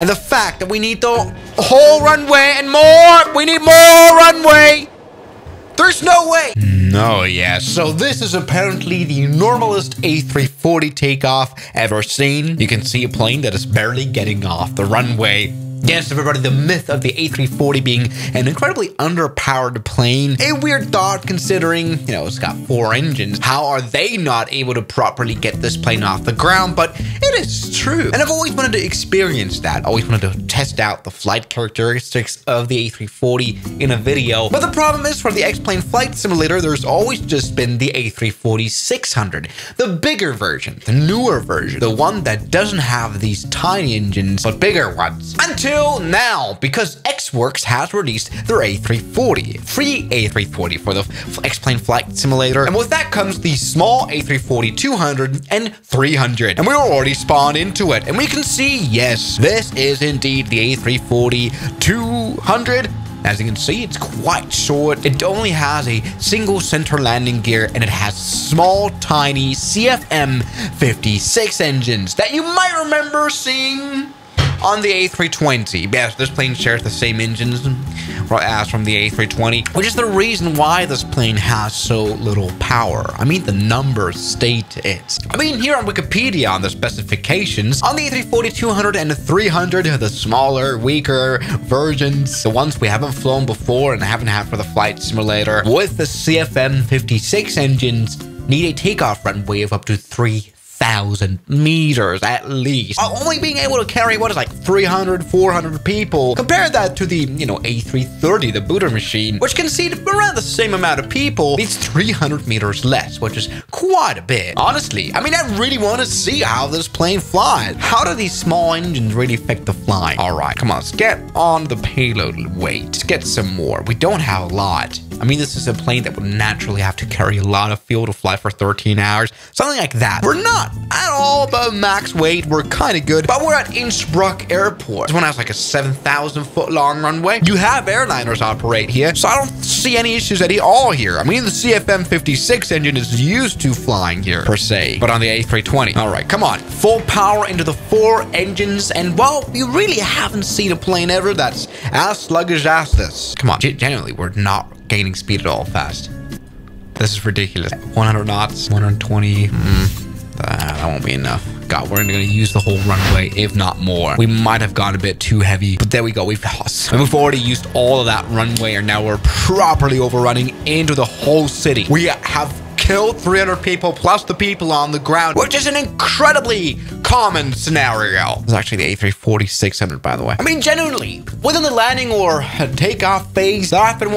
And the fact that we need the whole runway and more. We need more runway. There's no way. No, yeah. So this is apparently the normalest A340 takeoff ever seen. You can see a plane that is barely getting off the runway. Yes, everybody, the myth of the A340 being an incredibly underpowered plane. A weird thought considering, it's got 4 engines. How are they not able to properly get this plane off the ground? But it is true. And I've always wanted to experience that. Always wanted to test out the flight characteristics of the A340 in a video. But the problem is, for the X-Plane Flight Simulator, there's always just been the A340-300. The bigger version, the newer version. The one that doesn't have these tiny engines, but bigger ones. Until now, because XWorks has released their A340, free A340 for the X-Plane Flight Simulator, and with that comes the small A340-200 and 300, and we were already spawned into it, and we can see, yes, this is indeed the A340-200. As you can see, it's quite short. It only has a single center landing gear, and it has small, tiny CFM56 engines that you might remember seeing on the A320. Yes, this plane shares the same engines as from the A320, which is the reason why this plane has so little power. I mean, the numbers state it. I mean, here on Wikipedia, on the specifications, on the A340-200 and the 300, the smaller, weaker versions, the ones we haven't flown before and haven't had for the flight simulator, with the CFM56 engines, need a takeoff runway of up to 3,000 meters at least. Only being able to carry what is like 300, 400 people. Compare that to the, A330, the booter machine, which can seat around the same amount of people. It's 300 meters less, which is quite a bit. Honestly, I mean, I really want to see how this plane flies. How do these small engines really affect the flying? All right, come on, let's get on the payload weight. Let's get some more. We don't have a lot. I mean, this is a plane that would naturally have to carry a lot of fuel to fly for 13 hours. Something like that. We're not at all above max weight. We're kind of good, but we're at Innsbruck Airport. This one has like a 7,000 foot long runway. You have airliners operate here, so I don't see any issues at all here. I mean, the CFM56 engine is used to flying here, per se, but on the A320. All right, come on. Full power into the 4 engines, and well, you really haven't seen a plane ever that's as sluggish as this. Come on, genuinely, we're not gaining speed at all fast. This is ridiculous. 100 knots, 120. That won't be enough. God, we're gonna use the whole runway, if not more. We might have gone a bit too heavy, but there we go. We've already used all of that runway, and now we're properly overrunning into the whole city. We have killed 300 people plus the people on the ground, which is an incredibly common scenario. This is actually the A340-600, by the way. I mean, genuinely, within the landing or takeoff phase, there have been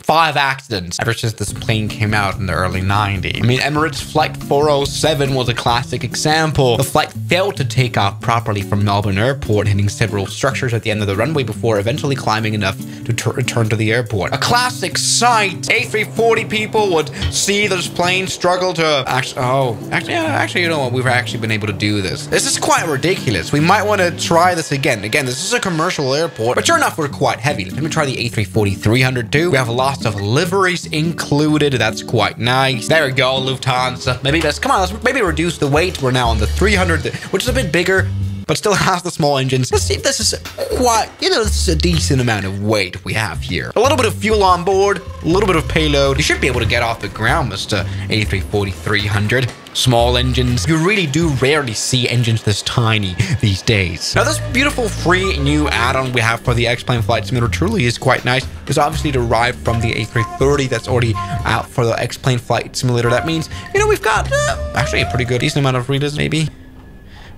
5 accidents ever since this plane came out in the early 90s. I mean, Emirates Flight 407 was a classic example. The flight failed to take off properly from Melbourne Airport, hitting several structures at the end of the runway before eventually climbing enough to return to the airport. A classic sight. A340 people would see this plane struggle to actually, you know what? We've actually been able to do this. This is quite ridiculous. We might want to try this again. Again, this is a commercial airport, but sure enough, we're quite heavy. Let me try the A340-300 too. We have a lot of liveries included. That's quite nice. There we go, Lufthansa. Maybe let's maybe reduce the weight. We're now on the 300, which is a bit bigger, but still has the small engines. Let's see if this is quite, this is a decent amount of weight we have here. A little bit of fuel on board, a little bit of payload. You should be able to get off the ground, Mr. A340-300. Small engines. You really do rarely see engines this tiny these days. Now, this beautiful free new add-on we have for the X-Plane Flight Simulator truly is quite nice. It's obviously derived from the A330 that's already out for the X-Plane Flight Simulator. That means, we've got actually a pretty good, decent amount of readers, maybe.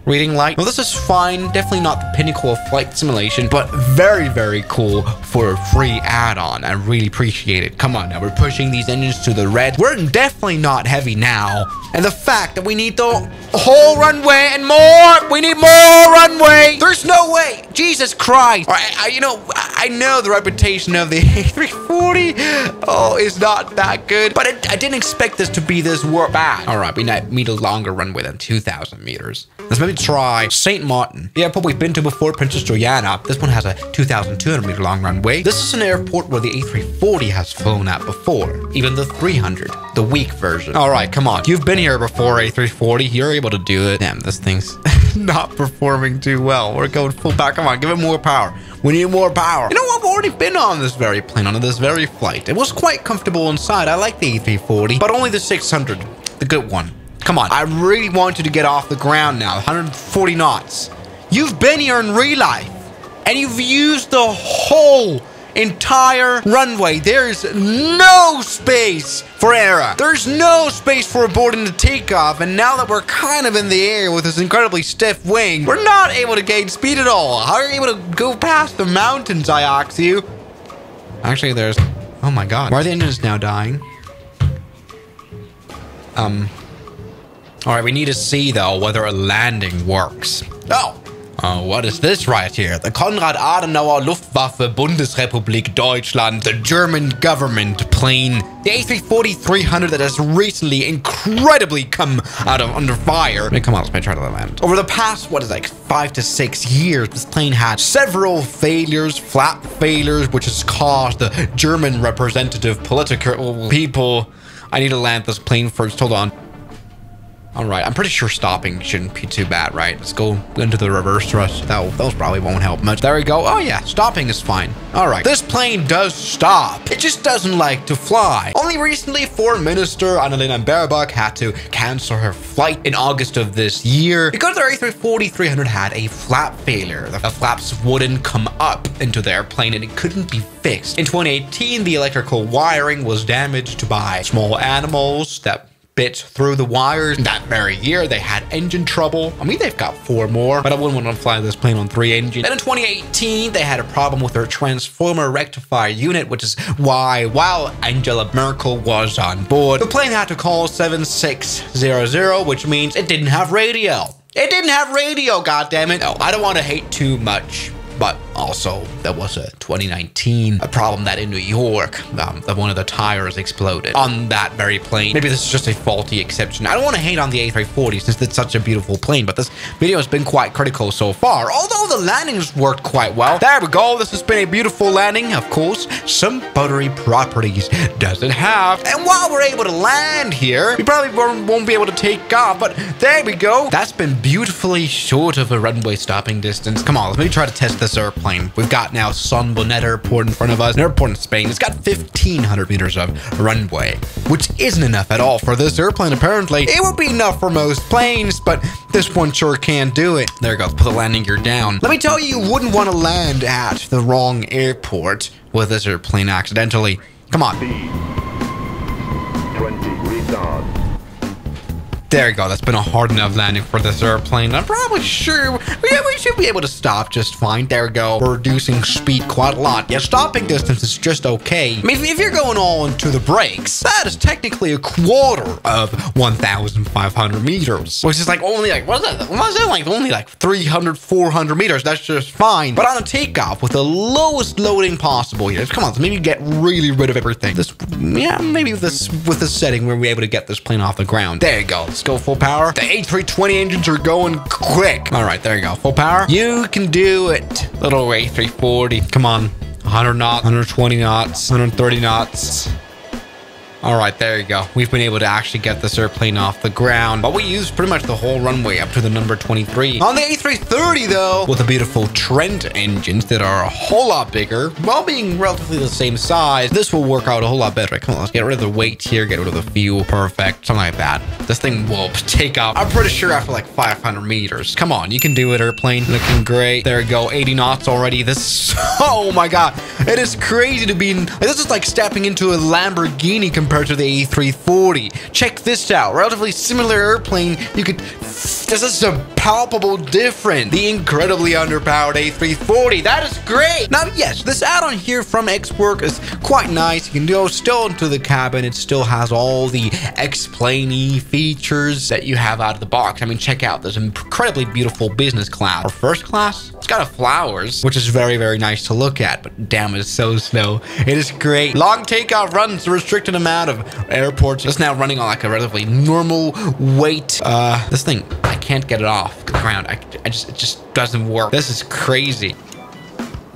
Reading light. Well, this is fine. Definitely not the pinnacle of flight simulation, but very, very cool for a free add-on. I really appreciate it. Come on now, we're pushing these engines to the red. We're definitely not heavy now. And the fact that we need the whole runway and more. We need more runway. There's no way. Jesus Christ. All right, I know the reputation of the A340 is not that good, but I didn't expect this to be this bad. All right, we need a longer runway than 2,000 meters. Let's maybe try St. Martin. The airport we've been to before, Princess Diana. This one has a 2,200 meter long runway. This is an airport where the A340 has flown at before. Even the 300. the weak version. All right, come on. You've been here before, A340. You're able to do it. Damn, this thing's not performing too well. We're going full power. Come on, give it more power. We need more power. You know, I've already been on this very plane, on this very flight. It was quite comfortable inside. I like the A340, but only the 600, the good one. Come on, I really want you to get off the ground now. 140 knots. You've been here in real life, and you've used the whole entire runway. There's no space for error. There's no space for aborting the takeoff, and now that we're kind of in the air with this incredibly stiff wing, we're not able to gain speed at all. How are you able to go past the mountains, I ask you? Actually, there's... Oh my god. Why are the engines now dying? Alright, we need to see, though, whether a landing works. Oh, what is this right here? The Konrad Adenauer Luftwaffe Bundesrepublik Deutschland, the German government plane. The A340-300 that has recently incredibly come out of under fire. I mean, come on, let's try to land. Over the past, what is like 5 to 6 years, this plane had several failures, flap failures, which has caused the German representative political people. I need to land this plane first. Hold on. All right, I'm pretty sure stopping shouldn't be too bad, right? Let's go into the reverse thrust. Those probably won't help much. There we go. Oh yeah, stopping is fine. All right, this plane does stop. It just doesn't like to fly. Only recently, Foreign Minister Annalena Baerbock had to cancel her flight in August of this year because their A340-300 had a flap failure. The flaps wouldn't come up into the airplane and it couldn't be fixed. In 2018, the electrical wiring was damaged by small animals that bit through the wires. That very year, they had engine trouble. I mean, they've got 4 more, but I wouldn't want to fly this plane on 3 engines. Then in 2018, they had a problem with their transformer rectifier unit, which is why, while Angela Merkel was on board, the plane had to call 7600, which means it didn't have radio. It didn't have radio, goddammit. No, I don't want to hate too much, but also there was a 2019 problem that in New York, that one of the tires exploded on that very plane. Maybe this is just a faulty exception. I don't want to hate on the A340 since it's such a beautiful plane, but this video has been quite critical so far, although the landings worked quite well. There we go. This has been a beautiful landing. Of course, some buttery properties does it have. And while we're able to land here, we probably won't be able to take off, but there we go. That's been beautifully short of a runway stopping distance. Come on, let's maybe try to test this airplane. We've got now Son Bonnet Airport in front of us, an airport in Spain. It's got 1,500 meters of runway, which isn't enough at all for this airplane, apparently. It would be enough for most planes, but this one sure can do it. There you go, let's put the landing gear down. Let me tell you, you wouldn't want to land at the wrong airport with this airplane accidentally. Come on. 20 retard. There you go. That's been a hard enough landing for this airplane. I'm probably sure we should be able to stop just fine. There we go. We're reducing speed quite a lot. Yeah, stopping distance is just okay. I mean, if you're going all into the brakes, that is technically a quarter of 1,500 meters, which is like only like, what is that? What is it like? Only like 300, 400 meters. That's just fine. But on a takeoff with the lowest loading possible here, come on, let's maybe get really rid of everything. This, yeah, maybe with this setting, we'll be able to get this plane off the ground. There you go. Let's go full power. The A320 engines are going quick. All right, there you go. Full power. You can do it, little A340. Come on. 100 knots, 120 knots, 130 knots. All right, there you go. We've been able to actually get this airplane off the ground, but we used pretty much the whole runway up to the number 23. On the A330, though, with the beautiful Trent engines that are a whole lot bigger, while being relatively the same size, this will work out a whole lot better. Come on, let's get rid of the weight here, get rid of the fuel. Perfect, something like that. This thing will take off, I'm pretty sure, after like 500 meters. Come on, you can do it, airplane. Looking great. There you go, 80 knots already. This, oh my God, it is crazy to be in, like, this is like stepping into a Lamborghini compared to the A340. Check this out. Relatively similar airplane. You could... This is a palpable difference. The incredibly underpowered A340. That is great. Now, yes, this add-on here from X-Work is quite nice. You can go still into the cabin. It still has all the X-Plane-y features that you have out of the box. I mean, check out this incredibly beautiful business class. Or first class? It's got a flowers, which is very, very nice to look at, but damn, it's so slow. It is great. Long takeoff runs, a restricted amount of airports. It's now running on like a relatively normal weight. This thing, I can't get it off the ground. It just doesn't work. This is crazy.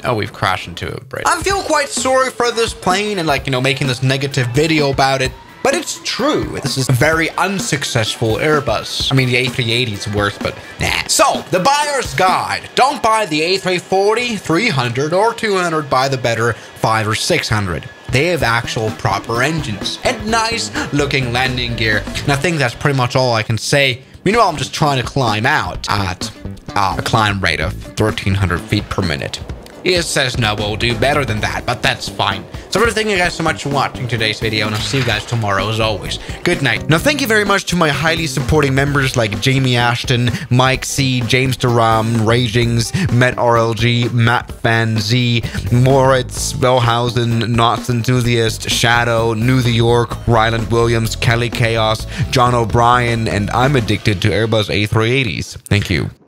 Oh, we've crashed into a bridge. I feel quite sorry for this plane and, like, you know, making this negative video about it. But But it's true. This is a very unsuccessful Airbus. I mean, the A380 is worse, but nah. So, the buyer's guide. Don't buy the A340-300 or 200, buy the better 5 or 600. They have actual proper engines and nice looking landing gear. And I think that's pretty much all I can say. Meanwhile, I'm just trying to climb out at a climb rate of 1,300 feet per minute. It says no, we'll do better than that, but that's fine. So I want to thank you guys so much for watching today's video, and I'll see you guys tomorrow as always. Good night. Now, thank you very much to my highly supporting members like Jamie Ashton, Mike C, James Duram, Ragings, Met RLG, Matt Fan Z, Moritz, Bellhausen, Knots Enthusiast, Shadow, New York, Ryland Williams, Kelly Chaos, John O'Brien, and I'm addicted to Airbus A380s. Thank you.